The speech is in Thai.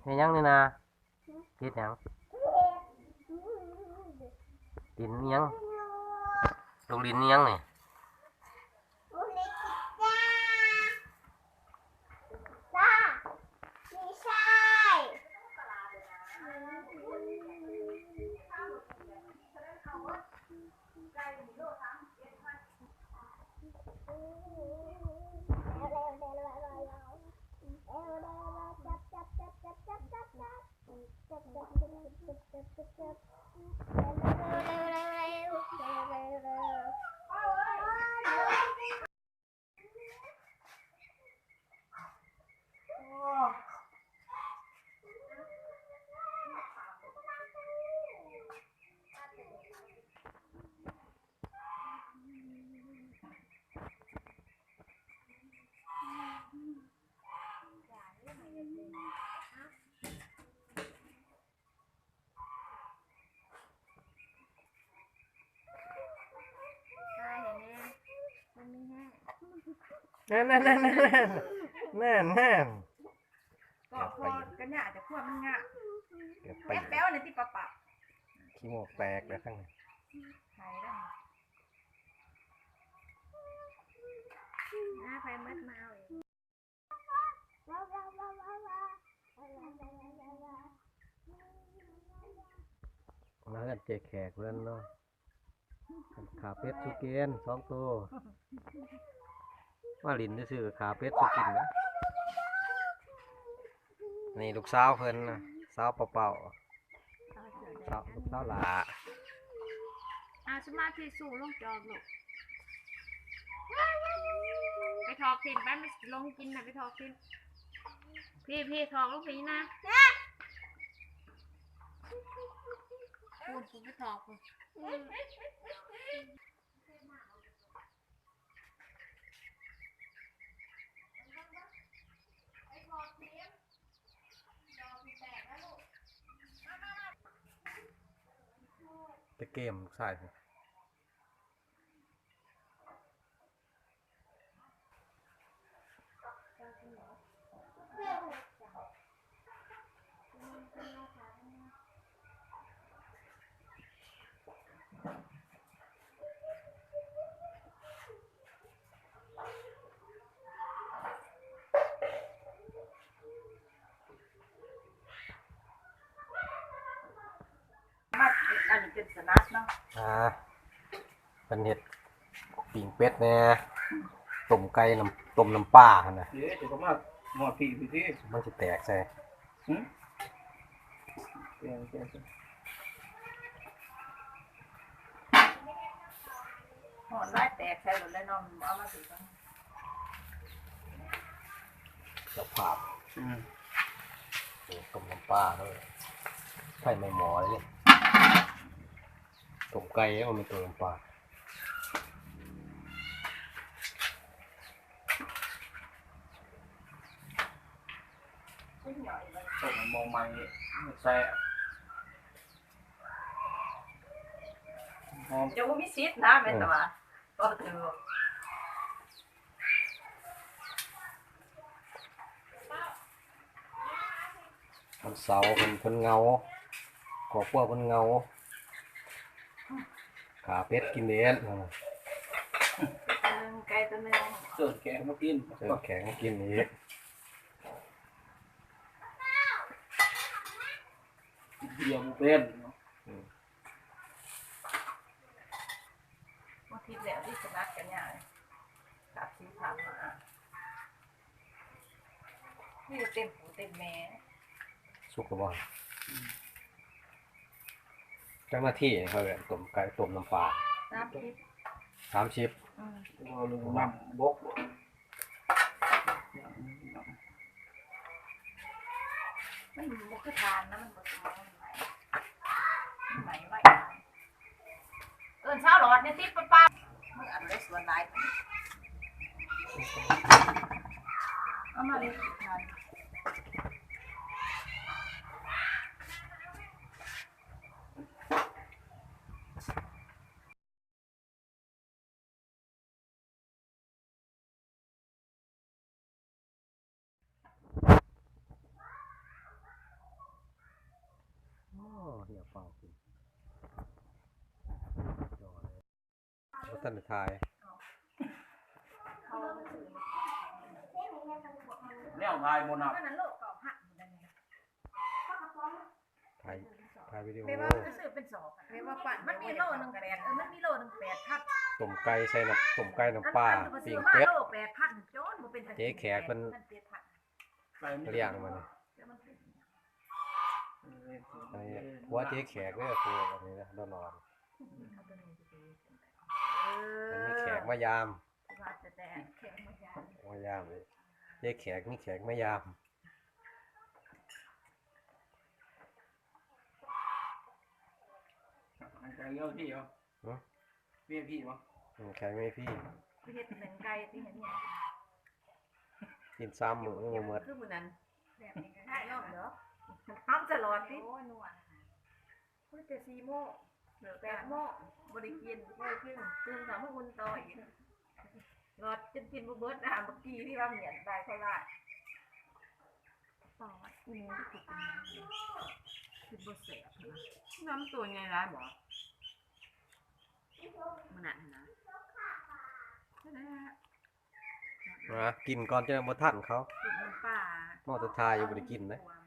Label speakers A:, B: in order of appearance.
A: เฮ้ยยังนี่นะติดยังดินยังลงดินยังนี่แน่
B: ก็พอกันเนี่ยจะขั้วมันง่ะ
A: เกือบไป
B: แป๊วเนี่ยที่ปะปะ
A: ขี้หมกแตกแล้วข้างใน
B: ใช่ได้หน้าไฟมัดมาเอาเอง
A: แล้วกันเจ๊แขกเพื่อนเนาะขาเป็ดสุกิน2 ตัวว่าลินจะซื้อขาเป็ดสุกินนะนี่ลูกสาวเพิ่นนะสาวเป่าๆสาวลูกสาวหลา
B: สมาธิสูงลงจอลูกไปทอกทิ้งไปไม่ลงกินนะไปทอกทิ้งพี่ทอกลูกพี่นะคุณไปทอกคุณ
A: ตะเกมใส่
B: อันนี้เป็นสนัดเนาะ
A: เป็นเห็ดปิ่งเป็ดเนี่ยต้มไก่ต้มน้ำปลานะ
C: เดี๋ยวจะมาหมอผีพี่ที่
A: มันจะแตกใส่
C: เดี๋ยว
B: หอนไล่แตกใส่หมดเลยน้องเอามาสิกัน
A: จะผ่าต้มน้ำปลาด้วยไฟไม่หมอเลยต้มไก่แล้วมันต้มน้ำปลา
C: ต้มมองไม้แซ่หอม
B: จะว่ามีซีดนะแม่ตัวก็เจอ
A: มันเสาเป็นเงาขอบพวกเป็นเงาขาเป็ดกินเด็ด
B: ไก่ตัวนึง
C: เสิร์ฟแกงมากิน
A: เจอแข็งกินนี้
C: เดียวมูเป็น
B: บางทีแล้วที่สนัดกันเนี่ยกับที่ทำมานี่เต็มหูเต็มแม่
A: สุกหรือเปล่าเจ้าหน้าที่เขาเลยต้มไก่ต้มน้ำปลา
B: น้ำพริก
A: 30
C: ตัวลุงน้ำบก
B: มันมุกทานนะมันบดสมองไหนไหวเช้าหลอดเนี่ยติดป้ามึงอันเล็กส่วนไหนเอามาเลยทาน
A: เหี่ยวเปล่ากินจ่อเลยว่าท่านทาย
B: เขาซื้อมา
C: แนวทายบนหนัก
B: เพราะนั้นโลกเก่าหักอยู่นั่นไง
A: ถ่ายวิดีโอ
B: ไม่ว่าจะซื้อเป็นสอบไม่ว่าปั่นมันมีโลหนึ่งแปดมันมีโลหนึ่ง8,000
A: ต้มไก่ใส่น้ำต้มไก่น้ำปลาปิ้งเป็ด
B: โล8,000โจนบ่เป็น
A: เจ๊แขกมัน
C: ไปไม่
A: เลี้ยงมันไอ้หัวเจ๊แขกเนี่ยคืออันนี้นะนอนมันมีแขกมายามมายามเลยเจ๊แขกมีแขกมายาม
C: ใครเยอะพี่เหรอพี่วะ
A: แขกไม่พี่
B: เฮ็ดหนึ่งไก่ที่เห็นเนี่ย
A: กินซ้ำมือหมด
B: คือมื้อนั้นแบบนี้ก็ได้ยอมเด้อทำตลอดติโอ้ยนัวคุยแต่4 โมงเหลือ8 โมงบ่ได้กินบ่ได้กินตื่นสามโมงอุ่นต่ออีกรอดจนกินบ่เบิดอาหารเมื่อกี้ที่ว่าเหมียนได้เท่าไหร่ต่ออีนี้ที่กินคือบ่แซ่บน้ำตัวใหญ่หลายบ่มันน่ะนะ
A: นะกินก่อนจะมาทันเขา
B: กินมันป่า
A: หม้อตะทายอยู่บ่ได้กินนะ
B: ตัว